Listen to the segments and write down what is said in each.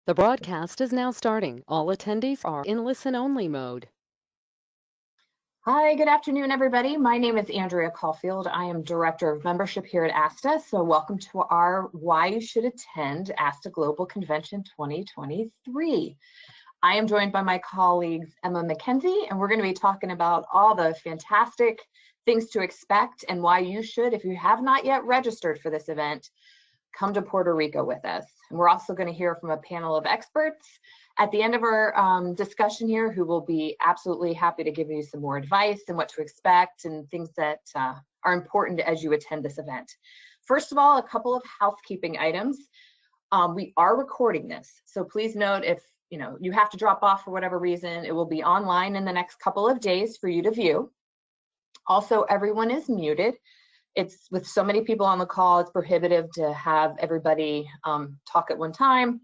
The broadcast is now starting. All attendees are in listen-only mode. Hi, good afternoon, everybody. My name is Andrea Caulfield. I am Director of Membership here at ASTA. So welcome to our Why You Should Attend ASTA Global Convention 2023. I am joined by my colleagues, Emma McKenzie, and we're going to be talking about all the fantastic things to expect and why you should, if you have not yet registered for this event, come to Puerto Rico with us. And we're also going to hear from a panel of experts at the end of our discussion here who will be absolutely happy to give you some more advice and what to expect and things that are important as you attend this event. First of all, a couple of housekeeping items. We are recording this, so please note if you have to drop off for whatever reason, it will be online in the next couple of days for you to view. Also, everyone is muted. It's with so many people on the call, it's prohibitive to have everybody talk at one time.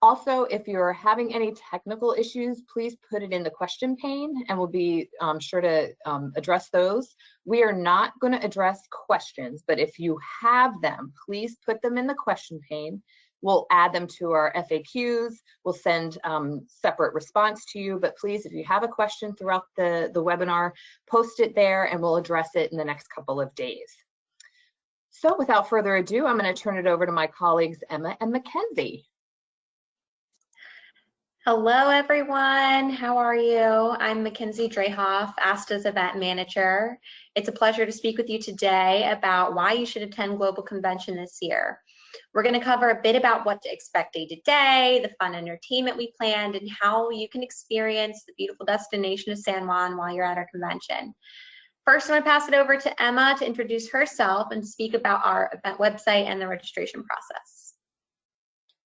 Also, if you're having any technical issues, please put it in the question pane and we'll be sure to address those. We are not going to address questions, but if you have them, please put them in the question pane. We'll add them to our FAQs. We'll send separate response to you, but please, if you have a question throughout the webinar, post it there and we'll address it in the next couple of days. So without further ado, I'm going to turn it over to my colleagues, Emma and Mackenzie. Hello, everyone. How are you? I'm Mackenzie Dreyhoff, ASTA's event manager. It's a pleasure to speak with you today about why you should attend Global Convention this year. We're going to cover a bit about what to expect day to day, the fun entertainment we planned, and how you can experience the beautiful destination of San Juan while you're at our convention. First, I'm going to pass it over to Emma to introduce herself and speak about our event website and the registration process.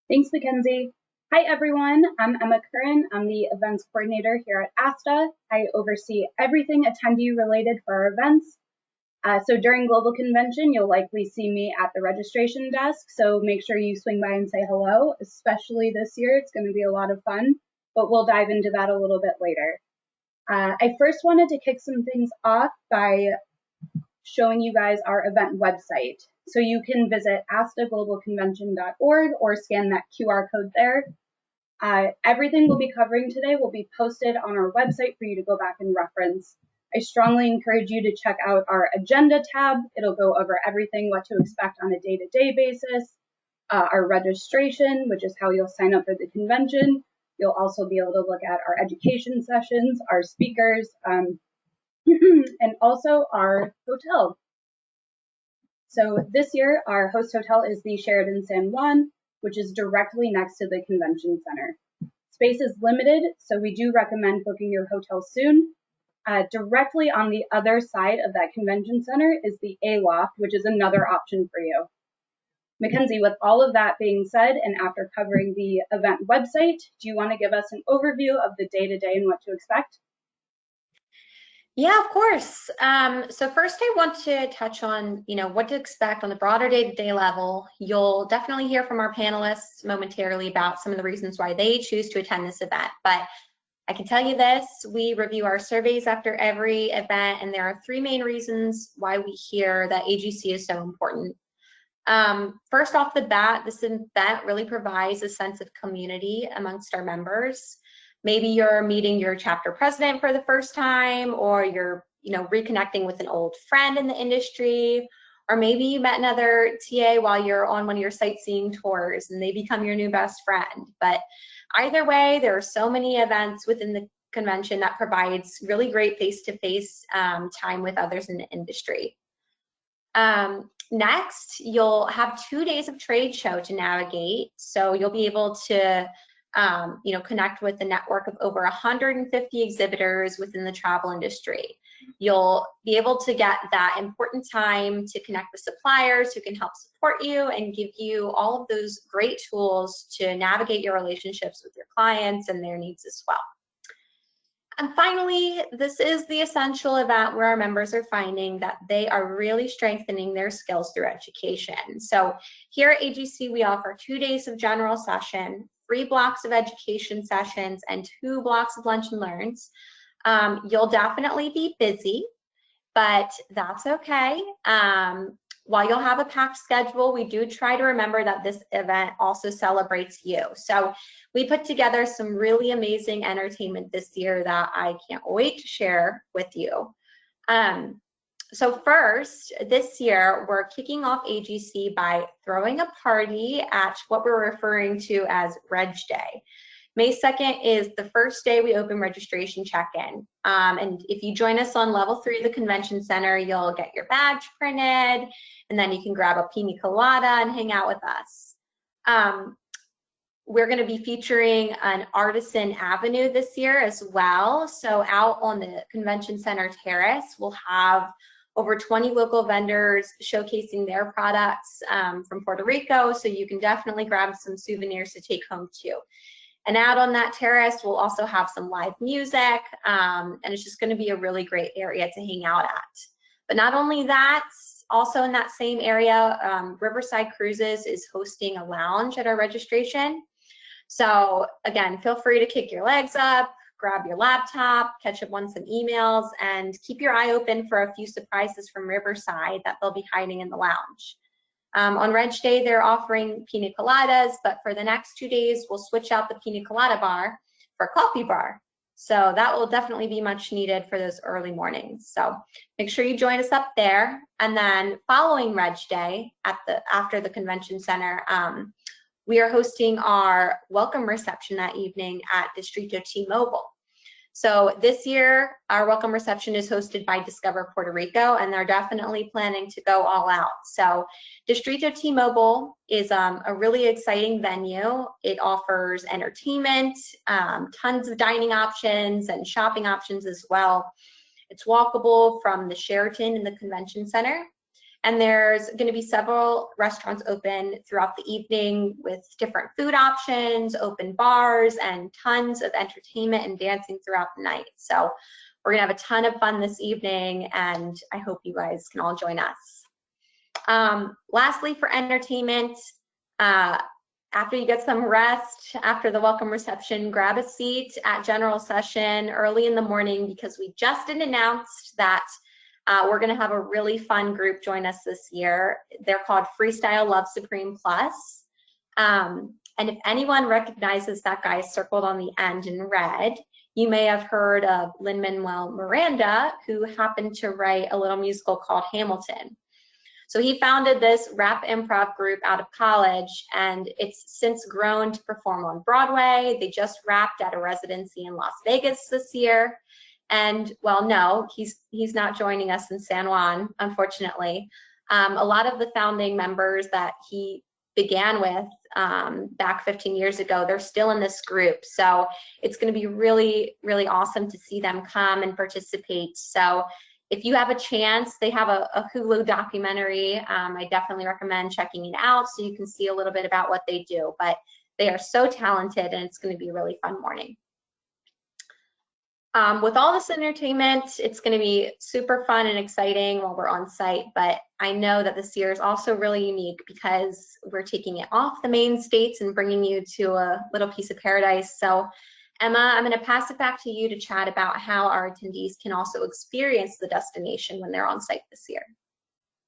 Thanks, Mackenzie. Hi, everyone. I'm Emma Curran. I'm the events coordinator here at ASTA. I oversee everything attendee related for our events. So during Global Convention, you'll likely see me at the registration desk. So make sure you swing by and say hello, especially this year. It's going to be a lot of fun, but we'll dive into that a little bit later. I first wanted to kick some things off by showing you guys our event website. So you can visit astaglobalconvention.org or scan that QR code there. Everything we'll be covering today will be posted on our website for you to go back and reference. I strongly encourage you to check out our agenda tab. It'll go over everything, what to expect on a day-to-day basis, our registration, which is how you'll sign up for the convention. You'll also be able to look at our education sessions, our speakers, and also our hotel. So this year, our host hotel is the Sheraton San Juan, which is directly next to the convention center. Space is limited, so we do recommend booking your hotel soon. Directly on the other side of that convention center is the A-Loft, which is another option for you. Mackenzie, with all of that being said, and after covering the event website, do you want to give us an overview of the day-to-day and what to expect? Yeah, of course. So first I want to touch on, what to expect on the broader day-to-day level. You'll definitely hear from our panelists momentarily about some of the reasons why they choose to attend this event. But I can tell you this, we review our surveys after every event, and there are three main reasons why we hear that AGC is so important. First off the bat, this event really provides a sense of community amongst our members. Maybe you're meeting your chapter president for the first time, or you're, reconnecting with an old friend in the industry, or maybe you met another TA while you're on one of your sightseeing tours and they become your new best friend. But either way, there are so many events within the convention that provides really great face-to-face time with others in the industry. Next, you'll have 2 days of trade show to navigate. So you'll be able to connect with a network of over 150 exhibitors within the travel industry. You'll be able to get that important time to connect with suppliers who can help support you and give you all of those great tools to navigate your relationships with your clients and their needs as well. And finally, this is the essential event where our members are finding that they are really strengthening their skills through education. So here at AGC, we offer 2 days of general session, 3 blocks of education sessions, and 2 blocks of lunch and learns. You'll definitely be busy, but that's okay. while you'll have a packed schedule, we do try to remember that this event also celebrates you. So we put together some really amazing entertainment this year that I can't wait to share with you. So first, this year, we're kicking off AGC by throwing a party at what we're referring to as Reg Day. May 2nd is the first day we open registration check-in. And if you join us on level 3 of the convention center, you'll get your badge printed, and then you can grab a pina colada and hang out with us. We're going to be featuring an Artisan Avenue this year as well. So out on the convention center terrace, we'll have over 20 local vendors showcasing their products from Puerto Rico. So you can definitely grab some souvenirs to take home too. And out on that terrace, we'll also have some live music, and it's just going to be a really great area to hang out at. But not only that, also in that same area, Riverside Cruises is hosting a lounge at our registration. So again, feel free to kick your legs up, grab your laptop, catch up on some emails, and keep your eye open for a few surprises from Riverside that they'll be hiding in the lounge. On Reg Day, they're offering pina coladas, but for the next 2 days, we'll switch out the pina colada bar for a coffee bar. So that will definitely be much needed for those early mornings. So make sure you join us up there. And then following Reg Day, after the convention center, we are hosting our welcome reception that evening at Distrito T-Mobile. So this year, our welcome reception is hosted by Discover Puerto Rico, and they're definitely planning to go all out. So Distrito T-Mobile is a really exciting venue. It offers entertainment, tons of dining options and shopping options as well. It's walkable from the Sheraton in the Convention Center. And there's going to be several restaurants open throughout the evening with different food options, open bars, and tons of entertainment and dancing throughout the night. So we're going to have a ton of fun this evening, and I hope you guys can all join us. Lastly, for entertainment, after you get some rest, after the welcome reception, grab a seat at general session early in the morning, because we just announced that we're going to have a really fun group join us this year. They're called Freestyle Love Supreme Plus. And if anyone recognizes that guy circled on the end in red, you may have heard of Lin-Manuel Miranda, who happened to write a little musical called Hamilton. So he founded this rap improv group out of college, and it's since grown to perform on Broadway. They just wrapped at a residency in Las Vegas this year. And well, no, he's not joining us in San Juan, unfortunately. A lot of the founding members that he began with back 15 years ago, they're still in this group. So it's going to be really, really awesome to see them come and participate. So if you have a chance, they have a Hulu documentary. I definitely recommend checking it out so you can see a little bit about what they do. But they are so talented, and it's going to be a really fun morning. With all this entertainment, it's going to be super fun and exciting while we're on site, but I know that this year is also really unique because we're taking it off the main states and bringing you to a little piece of paradise. So Emma, I'm going to pass it back to you to chat about how our attendees can also experience the destination when they're on site this year.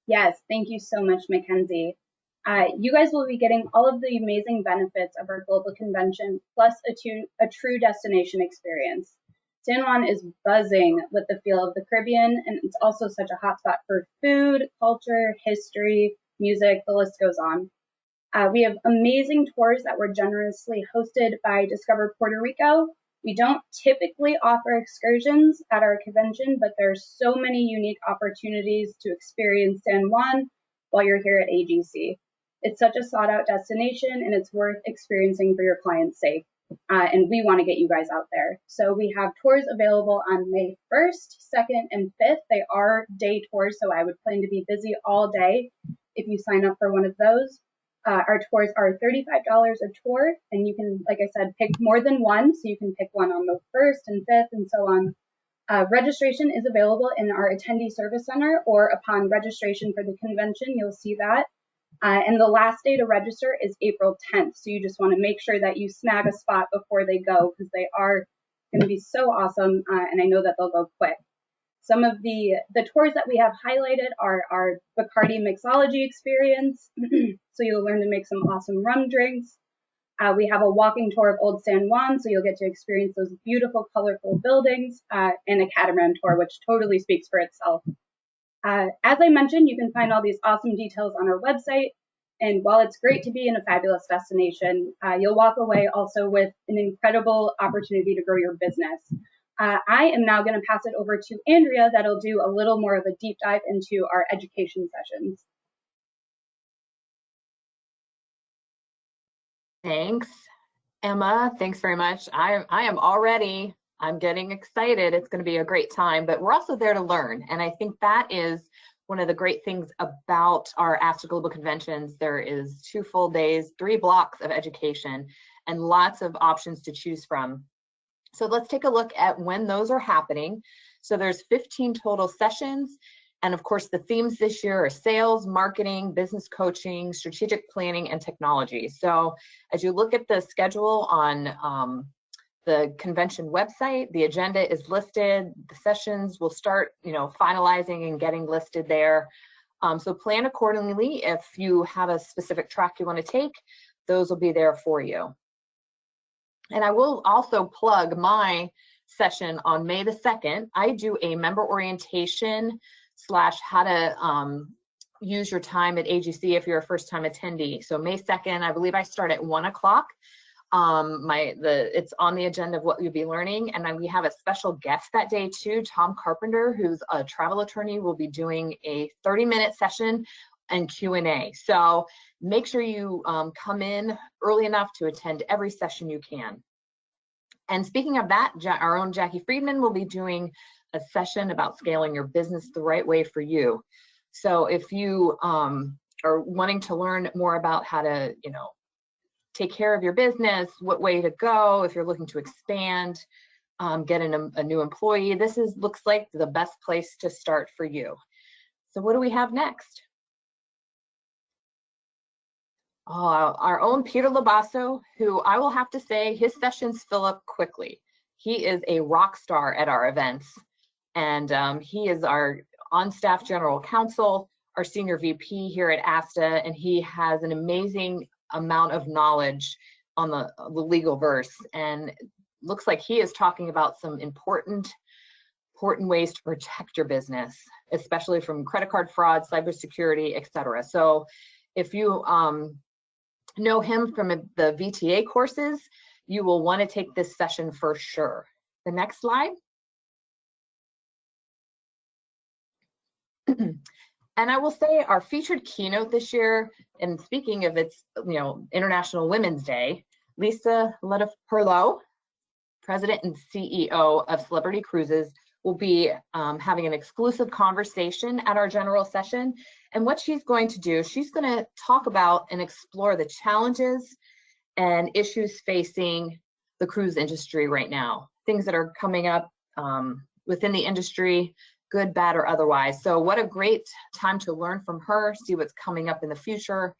Yes, thank you so much, Mackenzie. You guys will be getting all of the amazing benefits of our global convention, plus a true destination experience. San Juan is buzzing with the feel of the Caribbean, and it's also such a hotspot for food, culture, history, music, the list goes on. We have amazing tours that were generously hosted by Discover Puerto Rico. We don't typically offer excursions at our convention, but there's so many unique opportunities to experience San Juan while you're here at AGC. It's such a sought-out destination, and it's worth experiencing for your clients' sake. And we want to get you guys out there. So we have tours available on May 1st, 2nd, and 5th. They are day tours, so I would plan to be busy all day if you sign up for one of those. Our tours are $35 a tour, and you can, like I said, pick more than one. So you can pick one on the 1st and 5th and so on. Registration is available in our attendee service center, or upon registration for the convention, you'll see that. And the last day to register is April 10th. So you just want to make sure that you snag a spot before they go, because they are going to be so awesome. And I know that they'll go quick. Some of the tours that we have highlighted are our Bacardi mixology experience. So you'll learn to make some awesome rum drinks. We have a walking tour of Old San Juan, so you'll get to experience those beautiful, colorful buildings, and a catamaran tour, which totally speaks for itself. As I mentioned, you can find all these awesome details on our website. And while it's great to be in a fabulous destination, you'll walk away also with an incredible opportunity to grow your business. I am now going to pass it over to Andrea that'll do a little more of a deep dive into our education sessions. Thanks, Emma. Thanks very much. I'm getting excited. It's going to be a great time, but we're also there to learn. And I think that is one of the great things about our ASTA Global Conventions. There is 2 full days, 3 blocks of education, and lots of options to choose from. So let's take a look at when those are happening. So there's 15 total sessions. And of course, the themes this year are sales, marketing, business coaching, strategic planning, and technology. So as you look at the schedule on the convention website, the agenda is listed. The sessions will start, finalizing and getting listed there. So plan accordingly. If you have a specific track you want to take, those will be there for you. And I will also plug my session on May the 2nd. I do a member orientation / how to use your time at AGC if you're a first-time attendee. So May 2nd, I believe I start at 1 o'clock. It's on the agenda of what you'll be learning, and then we have a special guest that day too. Tom Carpenter, who's a travel attorney, will be doing a 30-minute session and Q&A. So make sure you come in early enough to attend every session you can. And speaking of that, our own Jackie Friedman will be doing a session about scaling your business the right way for you. So if you are wanting to learn more about how to, take care of your business, what way to go, if you're looking to expand, get a new employee, this looks like the best place to start for you. So what do we have next? Our own Peter Labasso, who I will have to say his sessions fill up quickly. He is a rock star at our events, and he is our on-staff general counsel, our senior VP here at ASTA, and he has an amazing amount of knowledge on the legal verse, and looks like he is talking about some important ways to protect your business, especially from credit card fraud, cybersecurity, etc. So if you know him from the VTA courses, you will want to take this session for sure. The next slide. And I will say our featured keynote this year, and speaking of its, International Women's Day, Lisa Lettiff-Perlow, President and CEO of Celebrity Cruises, will be having an exclusive conversation at our general session. And what she's going to do, she's going to talk about and explore the challenges and issues facing the cruise industry right now, things that are coming up within the industry, good, bad, or otherwise. So what a great time to learn from her, see what's coming up in the future.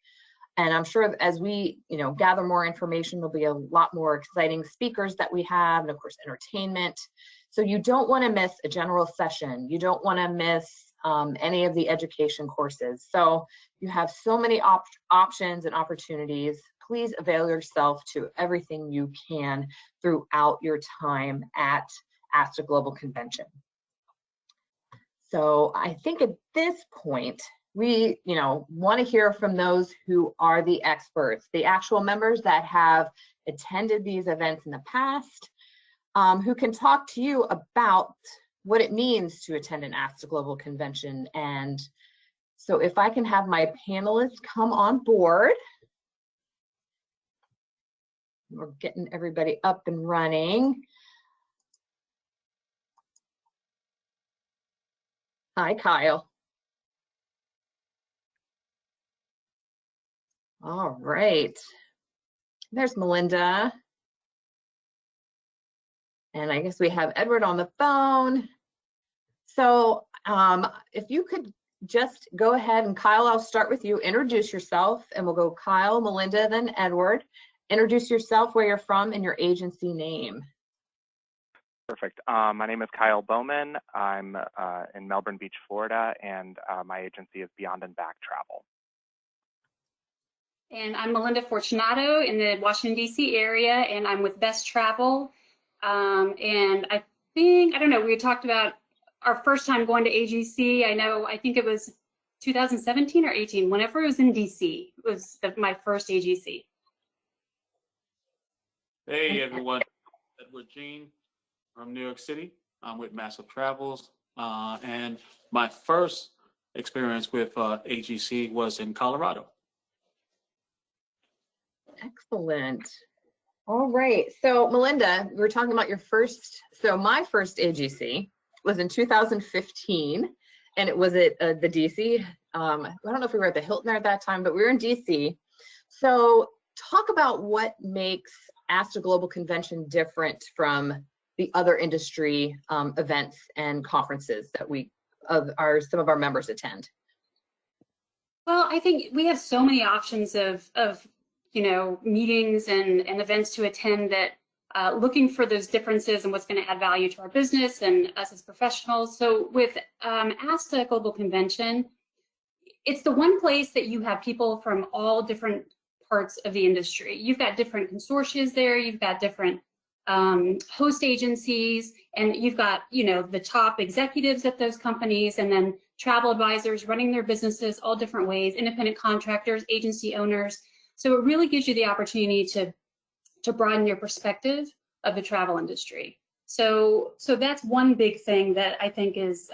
And I'm sure as we, gather more information, there'll be a lot more exciting speakers that we have, and of course, entertainment. So you don't want to miss a general session. You don't want to miss any of the education courses. So you have so many options and opportunities. Please avail yourself to everything you can throughout your time at ASTA Global Convention. So I think at this point, we want to hear from those who are the experts, the actual members that have attended these events in the past, who can talk to you about what it means to attend an ASTA Global Convention. And so if I can have my panelists come on board. We're getting everybody up and running. Hi, Kyle. All right. There's Melinda. And I guess we have Edward on the phone. So if you could just go ahead, and Kyle, I'll start with you. Introduce yourself, and we'll go Kyle, Melinda, then Edward. Introduce yourself, where you're from, and your agency name. Perfect. My name is Kyle Bowman. I'm in Melbourne Beach, Florida, and my agency is Beyond and Back Travel. And I'm Melinda Fortunato in the Washington, D.C. area, and I'm with Best Travel. And I don't know, we had talked about our first time going to AGC. I think it was 2017 or 18, whenever it was in D.C. It was my first AGC. Hey everyone, Edward Jean from New York City. I'm with Massive Travels, and my first experience with AGC was in Colorado. Excellent. All right. So Melinda, we were talking about your first, so my first AGC was in 2015, and it was at the DC. I don't know if we were at the Hilton there at that time, but we were in DC. So talk about what makes ASTA Global Convention different from the other industry events and conferences that some of our members attend. Well, I think we have so many options of meetings and events to attend that looking for those differences and what's going to add value to our business and us as professionals. So with ASTA Global Convention, it's the one place that you have people from all different parts of the industry. You've got different consortia there, you've got different host agencies, and you've got the top executives at those companies, and then travel advisors running their businesses all different ways, independent contractors, agency owners. So it really gives you the opportunity to broaden your perspective of the travel industry. So that's one big thing that I think is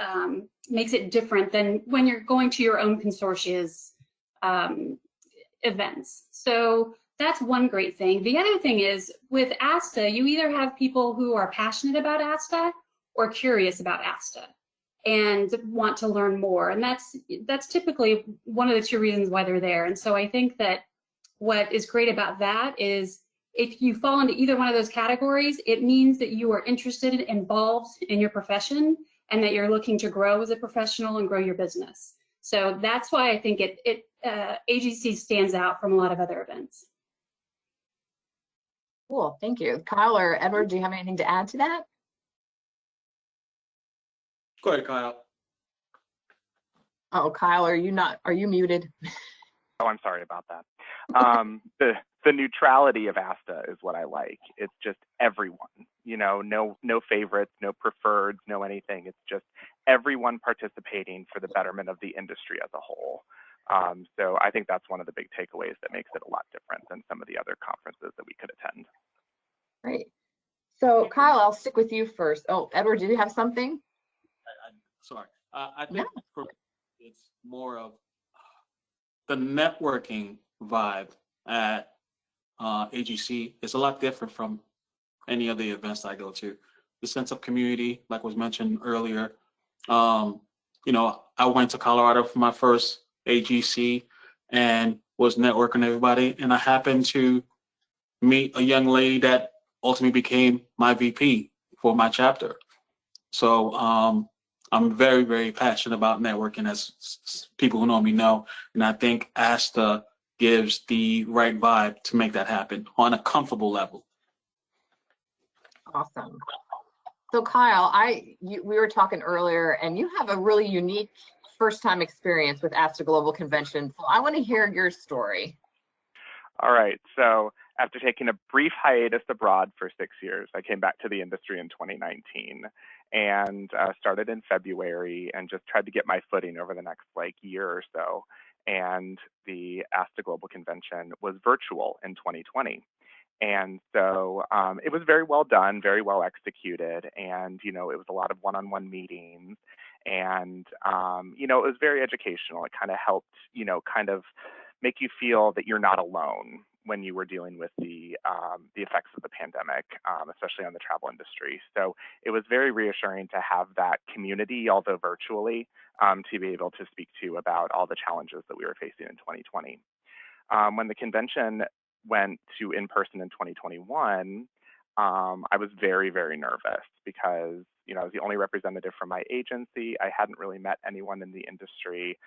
makes it different than when you're going to your own consortia's events. So that's one great thing. The other thing is with ASTA, you either have people who are passionate about ASTA or curious about ASTA and want to learn more. And that's typically one of the two reasons why they're there. And so I think that what is great about that is if you fall into either one of those categories, it means that you are interested and involved in your profession and that you're looking to grow as a professional and grow your business. So that's why I think AGC stands out from a lot of other events. Cool, thank you. Kyle or Edward, do you have anything to add to that? Go ahead, Kyle. Oh, Kyle, are you muted? Oh, I'm sorry about that. The neutrality of ASTA is what I like. It's just everyone, no favorites, no preferreds, no anything. It's just everyone participating for the betterment of the industry as a whole. So I think that's one of the big takeaways that makes it a lot different than some of the other conferences that we could attend. Great. So Kyle, I'll stick with you first. Oh, Edward, do you have something? Sorry. I think for me, it's more of the networking vibe at AGC is a lot different from any of the events I go to. The sense of community, like was mentioned earlier. I went to Colorado for my first AGC and was networking with everybody, and I happened to meet a young lady that ultimately became my VP for my chapter. So I'm very, very passionate about networking, as people who know me know, and I think ASTA gives the right vibe to make that happen on a comfortable level. Awesome. So Kyle, we were talking earlier, and you have a really unique first-time experience with ASTA Global Convention. So I want to hear your story. All right. So after taking a brief hiatus abroad for 6 years, I came back to the industry in 2019 and started in February and just tried to get my footing over the next year or so. And the ASTA Global Convention was virtual in 2020. And so it was very well done, very well executed. And, it was a lot of one-on-one meetings. And, it was very educational. It kind of helped, kind of make you feel that you're not alone when you were dealing with the effects of the pandemic, especially on the travel industry. So it was very reassuring to have that community, although virtually, to be able to speak to about all the challenges that we were facing in 2020. When the convention went to in-person in 2021, I was very, very nervous because, I was the only representative from my agency. I hadn't really met anyone in the industry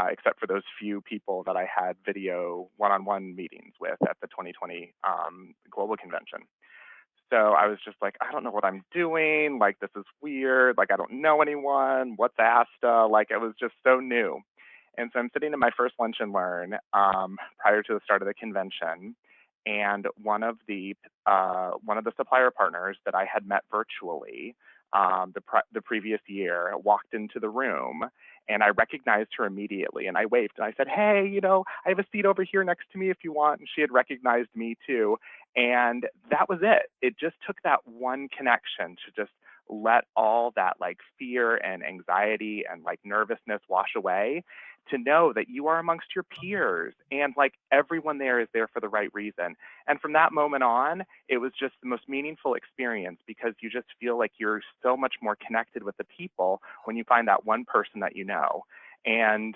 except for those few people that I had video one-on-one meetings with at the 2020 Global Convention. So I was just like, I don't know what I'm doing. Like, this is weird. Like, I don't know anyone. What's ASTA? Like, it was just so new. And so I'm sitting in my first lunch and learn prior to the start of the convention, and one of the supplier partners that I had met virtually the previous year walked into the room, and I recognized her immediately, and I waved and I said, "Hey, I have a seat over here next to me if you want." And she had recognized me too, and that was it. It just took that one connection to just let all that like fear and anxiety and like nervousness wash away, to know that you are amongst your peers and like everyone there is there for the right reason. And from that moment on, it was just the most meaningful experience, because you just feel like you're so much more connected with the people when you find that one person that you know. And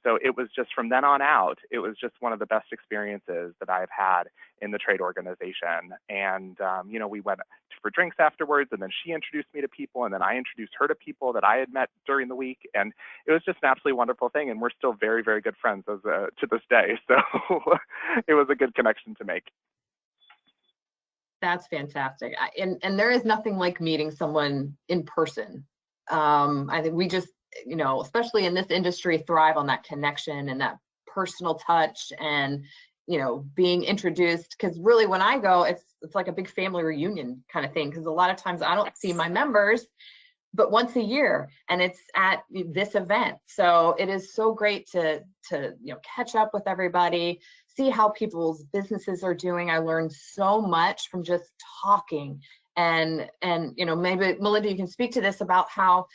so it was just from then on out, it was just one of the best experiences that I've had in the trade organization. And, we went for drinks afterwards, and then she introduced me to people, and then I introduced her to people that I had met during the week. And it was just an absolutely wonderful thing. And we're still very, very good friends to this day. So it was a good connection to make. That's fantastic. And there is nothing like meeting someone in person. I think we just, especially in this industry, thrive on that connection and that personal touch and, being introduced. Because really, when I go, it's like a big family reunion kind of thing. Because a lot of times I don't see my members but once a year, and it's at this event. So it is so great to catch up with everybody, see how people's businesses are doing. I learned so much from just talking, and maybe Melinda, you can speak to this about how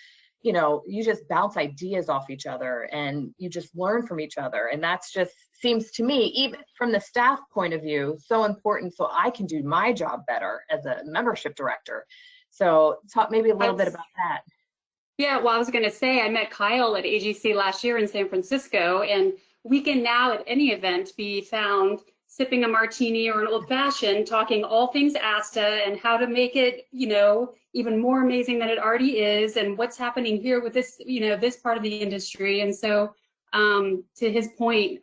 you just bounce ideas off each other and you just learn from each other. And that's just seems to me, even from the staff point of view, so important, so I can do my job better as a membership director. So talk maybe a little bit about that. Yeah, well, I was going to say, I met Kyle at AGC last year in San Francisco, and we can now at any event be found sipping a martini or an old fashioned, talking all things ASTA and how to make it, even more amazing than it already is, and what's happening here with this, this part of the industry. And so to his point,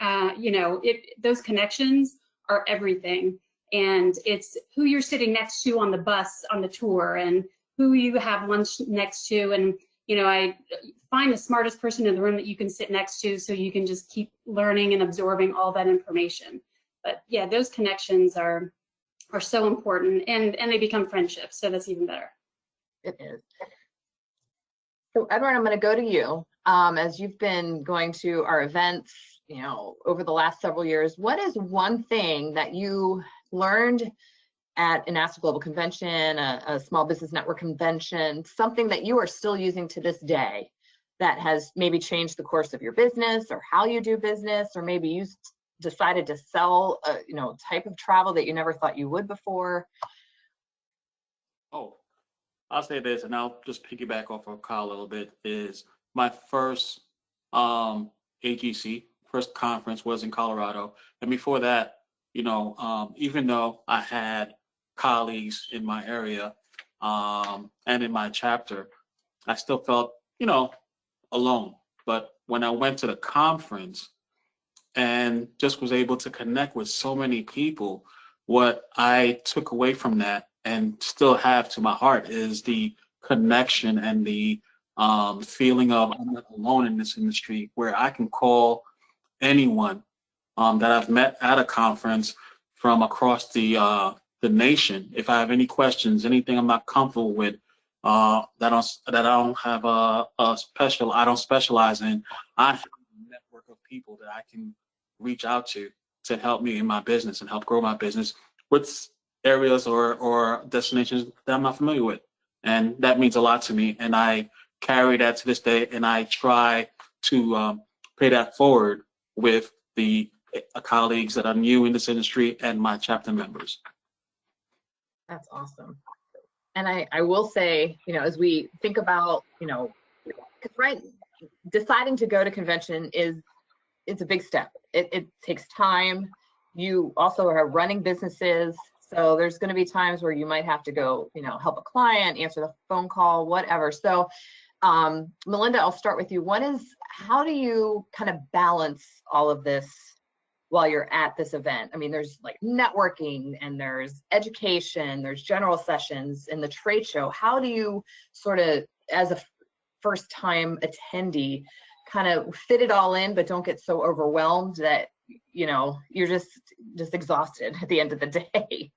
those connections are everything. And it's who you're sitting next to on the bus, on the tour, and who you have lunch next to. And, I find the smartest person in the room that you can sit next to, so you can just keep learning and absorbing all that information. But yeah, those connections are so important, and they become friendships. So that's even better. It is. So Edward, I'm going to go to you. As you've been going to our events, over the last several years, what is one thing that you learned at an ASTA Global Convention, a Small Business Network convention, something that you are still using to this day that has maybe changed the course of your business or how you do business, or maybe you decided to sell a type of travel that you never thought you would before? Oh, I'll say this, and I'll just piggyback off of Kyle a little bit, is my first AGC, first conference was in Colorado. And before that, even though I had colleagues in my area and in my chapter, I still felt, alone. But when I went to the conference and just was able to connect with so many people, what I took away from that and still have to my heart is the connection and the feeling of I'm not alone in this industry, where I can call anyone that I've met at a conference from across the nation if I have any questions, anything I'm not comfortable with, that I don't have I don't specialize in. I have a network of people that I can reach out to help me in my business and help grow my business with areas or destinations that I'm not familiar with. And that means a lot to me. And I carry that to this day, and I try to pay that forward with the colleagues that are new in this industry and my chapter members. That's awesome. And I will say, as we think about, deciding to go to convention it's a big step. It takes time. You also are running businesses. So there's going to be times where you might have to go, help a client, answer the phone call, whatever. So Melinda, I'll start with you. How do you kind of balance all of this while you're at this event? I mean, there's like networking and there's education, there's general sessions and the trade show. How do you sort of, as a first time attendee, kind of fit it all in, but don't get so overwhelmed that, you know, you're just exhausted at the end of the day?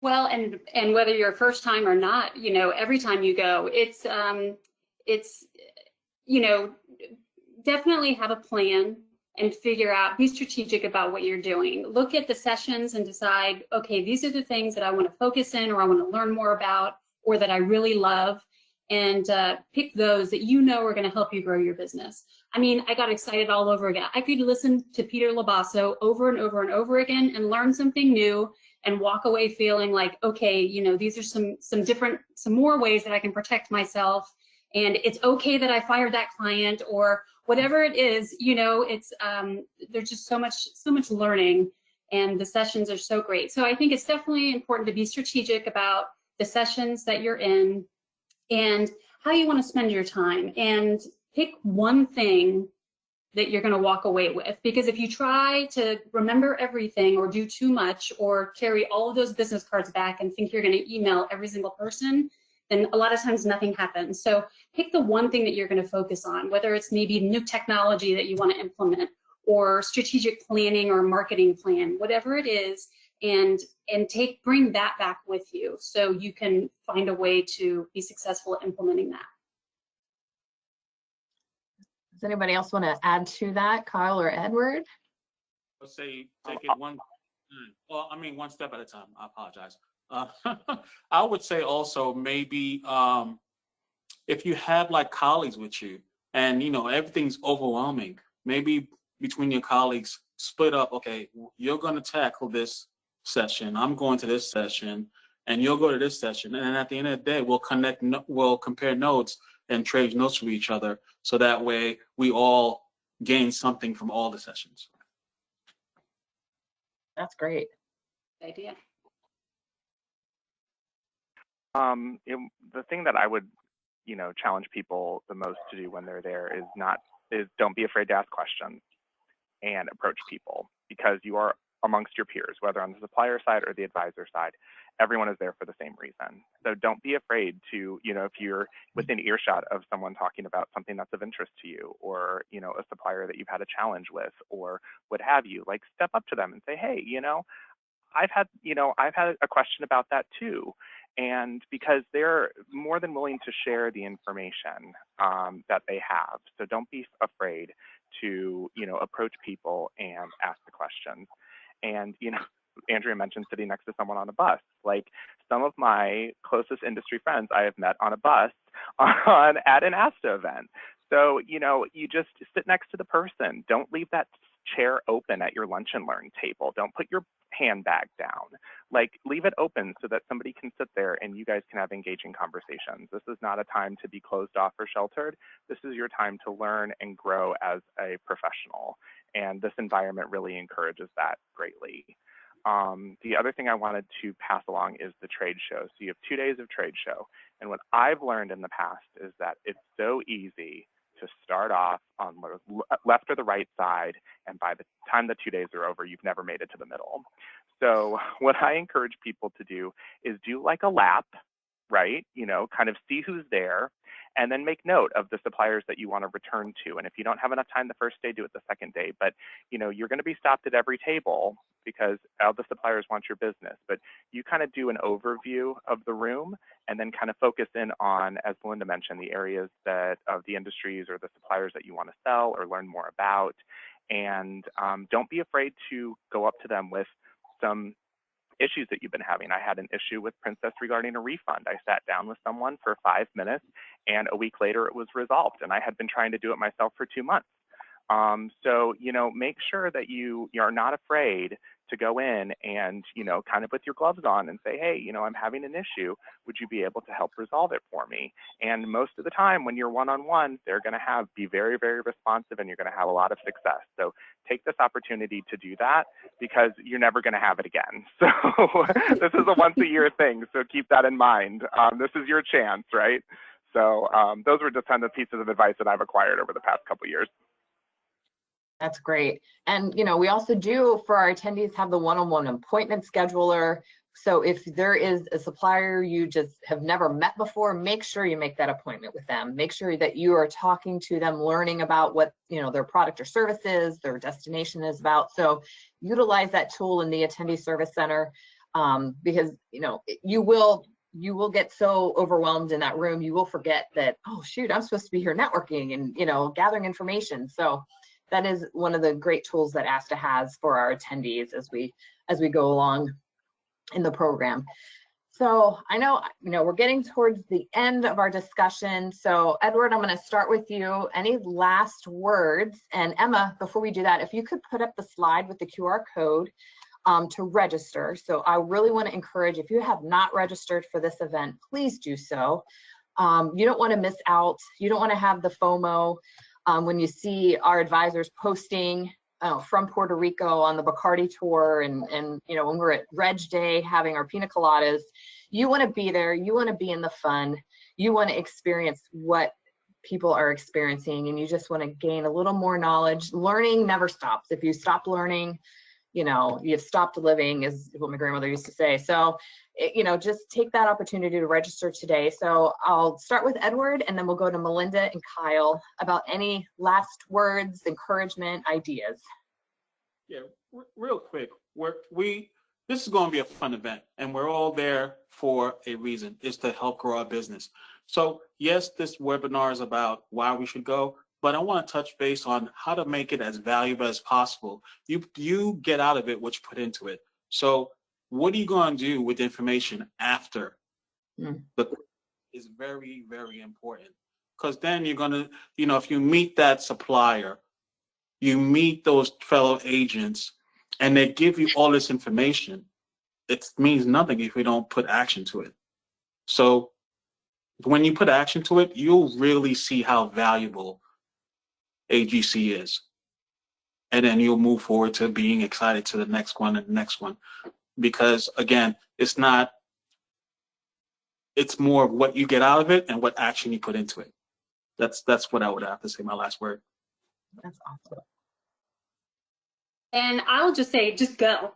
Well, and whether you're first time or not, you know, every time you go, it's you know, definitely have a plan and figure out, be strategic about what you're doing. Look at the sessions and decide, okay, these are the things that I want to focus in, or I want to learn more about, or that I really love, and pick those that you know are going to help you grow your business. I mean, I got excited all over again. I could listen to Peter Labasso over and over and over again and learn something new and walk away feeling like, okay, you know, these are some more ways that I can protect myself. And it's okay that I fired that client, or whatever it is, you know, it's there's just so much learning, and the sessions are so great. So I think it's definitely important to be strategic about the sessions that you're in and how you want to spend your time, and pick one thing that you're going to walk away with. Because if you try to remember everything, or do too much, or carry all of those business cards back and think you're going to email every single person, then a lot of times nothing happens. So pick the one thing that you're going to focus on, whether it's maybe new technology that you want to implement, or strategic planning or marketing plan, whatever it is, and bring that back with you so you can find a way to be successful at implementing that. Does anybody else want to add to that, Kyle or Edward? Let's say take it one step at a time. I apologize. I would say also maybe if you have like colleagues with you and you know everything's overwhelming, maybe between your colleagues split up. Okay, you're going to tackle this session, I'm going to this session, and you'll go to this session, and then at the end of the day we'll compare notes and trade notes with each other, so that way we all gain something from all the sessions. That's great. Good idea. The thing that I would, you know, challenge people the most to do when they're there is don't be afraid to ask questions and approach people, because you are amongst your peers, whether on the supplier side or the advisor side. Everyone is there for the same reason. So don't be afraid to, you know, if you're within earshot of someone talking about something that's of interest to you, or, you know, a supplier that you've had a challenge with, or what have you, like step up to them and say, hey, you know, I've had a question about that too. And because they're more than willing to share the information that they have. So don't be afraid to, you know, approach people and ask the questions. And, you know, Andrea mentioned sitting next to someone on a bus. Like, some of my closest industry friends I have met on a bus at an ASTA event. So, you know, you just sit next to the person. Don't leave that chair open at your lunch and learn table. Don't put your handbag down. Like, leave it open so that somebody can sit there and you guys can have engaging conversations. This is not a time to be closed off or sheltered. This is your time to learn and grow as a professional. And this environment really encourages that greatly. The other thing I wanted to pass along is the trade show. So you have 2 days of trade show. And what I've learned in the past is that it's so easy to start off on the left or the right side, and by the time the 2 days are over, you've never made it to the middle. So what I encourage people to do is do like a lap, right? You know, kind of see who's there, and then make note of the suppliers that you want to return to. And if you don't have enough time the first day, do it the second day. But, you know, you're going to be stopped at every table because all the suppliers want your business. But you kind of do an overview of the room and then kind of focus in on, as Belinda mentioned, the areas that of the industries or the suppliers that you want to sell or learn more about. And don't be afraid to go up to them with some issues that you've been having. I had an issue with Princess regarding a refund. I sat down with someone for 5 minutes, and a week later it was resolved, and I had been trying to do it myself for 2 months. So, you know, make sure that you are not afraid to go in and, you know, kind of with your gloves on and say, hey, you know, I'm having an issue. Would you be able to help resolve it for me? And most of the time when you're one-on-one, they're going to be very, very responsive, and you're going to have a lot of success. So take this opportunity to do that, because you're never going to have it again. So this is a once-a-year thing. So keep that in mind. This is your chance, right? So those were just kind of pieces of advice that I've acquired over the past couple of years. That's great. And, you know, we also do for our attendees have the one-on-one appointment scheduler. So if there is a supplier you just have never met before, make sure you make that appointment with them. Make sure that you are talking to them, learning about what, you know, their product or service is, their destination is about. So utilize that tool in the attendee service center, because, you know, you will get so overwhelmed in that room, you will forget that, oh shoot, I'm supposed to be here networking and, you know, gathering information. So that is one of the great tools that ASTA has for our attendees as we go along in the program. So I know, you know, we're getting towards the end of our discussion. So Edward, I'm going to start with you. Any last words? And Emma, before we do that, if you could put up the slide with the QR code to register. So I really want to encourage, if you have not registered for this event, please do so. You don't want to miss out. You don't want to have the FOMO when you see our advisors posting from Puerto Rico on the Bacardi tour, and you know, when we're at Reg Day having our pina coladas. You want to be there. You want to be in the fun. You want to experience what people are experiencing, and you just want to gain a little more knowledge. Learning never stops. If you stop learning, you know, you've stopped living, is what my grandmother used to say. So, you know, just take that opportunity to register today. So I'll start with Edward, and then we'll go to Melinda and Kyle about any last words, encouragement, ideas. Yeah, real quick, this is going to be a fun event, and we're all there for a reason. It's to help grow our business. So yes, this webinar is about why we should go, but I want to touch base on how to make it as valuable as possible. You get out of it what you put into it. So what are you going to do with the information after? Is very, very important, because then you're going to, you know, if you meet that supplier, you meet those fellow agents, and they give you all this information, it means nothing if we don't put action to it. So when you put action to it, you'll really see how valuable AGC is. And then you'll move forward to being excited to the next one and the next one. Because again, it's more of what you get out of it and what action you put into it. That's what I would have to say, my last word. That's awesome. And I'll just say, just go,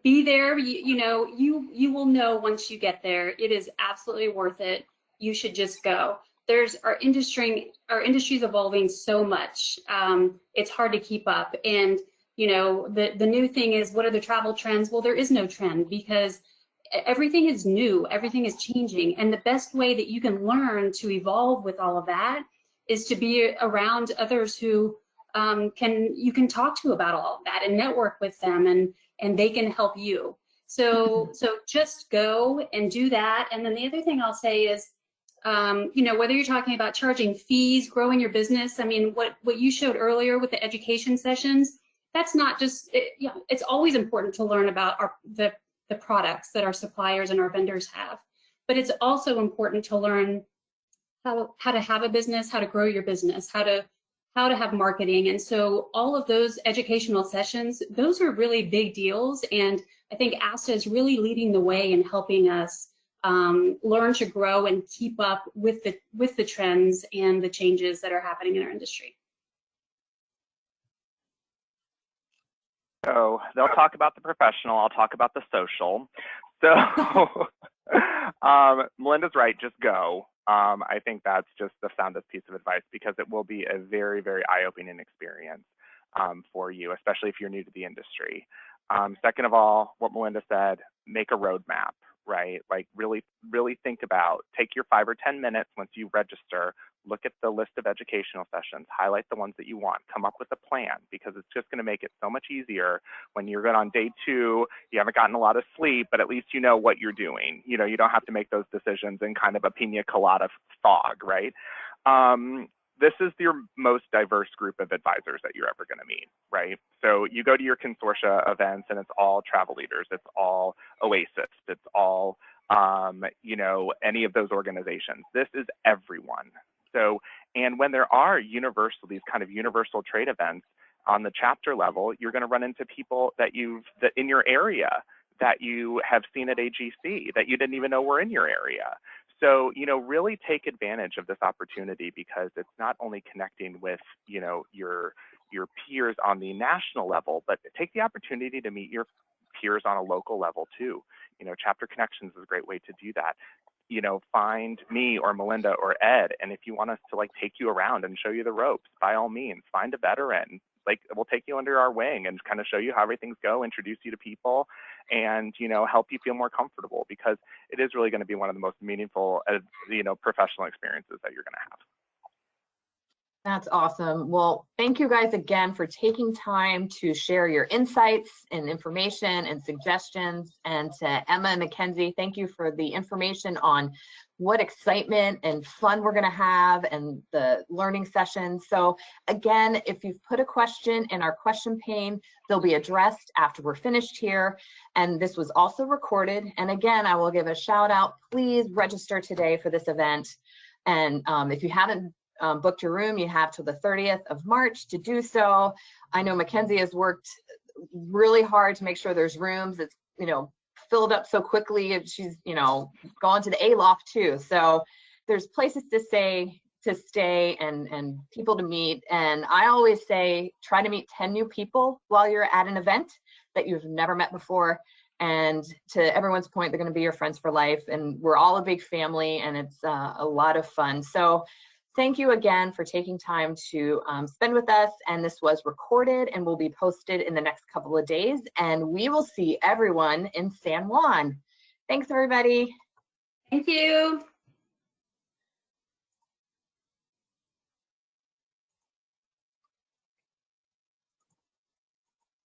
be there. You know, you will know once you get there. It is absolutely worth it. You should just go. Our industry's evolving so much. It's hard to keep up. And, you know, the new thing is, what are the travel trends? Well, there is no trend, because everything is new, everything is changing. And the best way that you can learn to evolve with all of that is to be around others who you can talk to about all of that and network with them, and they can help you. So just go and do that. And then the other thing I'll say is, you know, whether you're talking about charging fees, growing your business, I mean, what you showed earlier with the education sessions, that's not just, you know, it's always important to learn about the products that our suppliers and our vendors have, but it's also important to learn how to have a business, how to grow your business, how to have marketing. And so all of those educational sessions, those are really big deals. And I think ASTA is really leading the way in helping us learn to grow and keep up with the trends and the changes that are happening in our industry. So they'll talk about the professional, I'll talk about the social. So Melinda's right, just go. I think that's just the soundest piece of advice, because it will be a very, very eye-opening experience for you, especially if you're new to the industry. Second of all, what Melinda said, make a roadmap, right? Like really think about, take your 5 or 10 minutes once you register, look at the list of educational sessions, highlight the ones that you want, come up with a plan, because it's just going to make it so much easier when you're good on day 2, you haven't gotten a lot of sleep, but at least you know what you're doing. You know, you don't have to make those decisions in kind of a pina colada fog, right? This is your most diverse group of advisors that you're ever going to meet, right? So you go to your consortia events and it's all travel leaders, it's all Oasis, it's all, you know, any of those organizations. This is everyone. So, and when there are these kind of universal trade events on the chapter level, you're going to run into people that in your area that you have seen at AGC that you didn't even know were in your area. So, you know, really take advantage of this opportunity, because it's not only connecting with, you know, your your peers on the national level, but take the opportunity to meet your peers on a local level too. You know, Chapter Connections is a great way to do that. You know, find me or Melinda or Ed, and if you want us to like take you around and show you the ropes, by all means, find a veteran. Like, we'll take you under our wing and kind of show you how everything's go, introduce you to people, and, you know, help you feel more comfortable, because it is really going to be one of the most meaningful, you know, professional experiences that you're going to have. That's awesome. Well, thank you guys again for taking time to share your insights and information and suggestions. And to Emma and Mackenzie, thank you for the information on what excitement and fun we're going to have and the learning sessions. So again, if you've put a question in our question pane, they'll be addressed after we're finished here. And this was also recorded. And again, I will give a shout out. Please register today for this event. And if you haven't booked your room, you have till the 30th of March to do so. I know Mackenzie has worked really hard to make sure there's rooms. It's, you know, filled up so quickly, and she's, you know, gone to the Aloft too. So there's places to stay and people to meet. And I always say, try to meet 10 new people while you're at an event that you've never met before. And to everyone's point, they're going to be your friends for life. And we're all a big family, and it's a lot of fun. So thank you again for taking time to spend with us. And this was recorded and will be posted in the next couple of days. And we will see everyone in San Juan. Thanks, everybody. Thank you.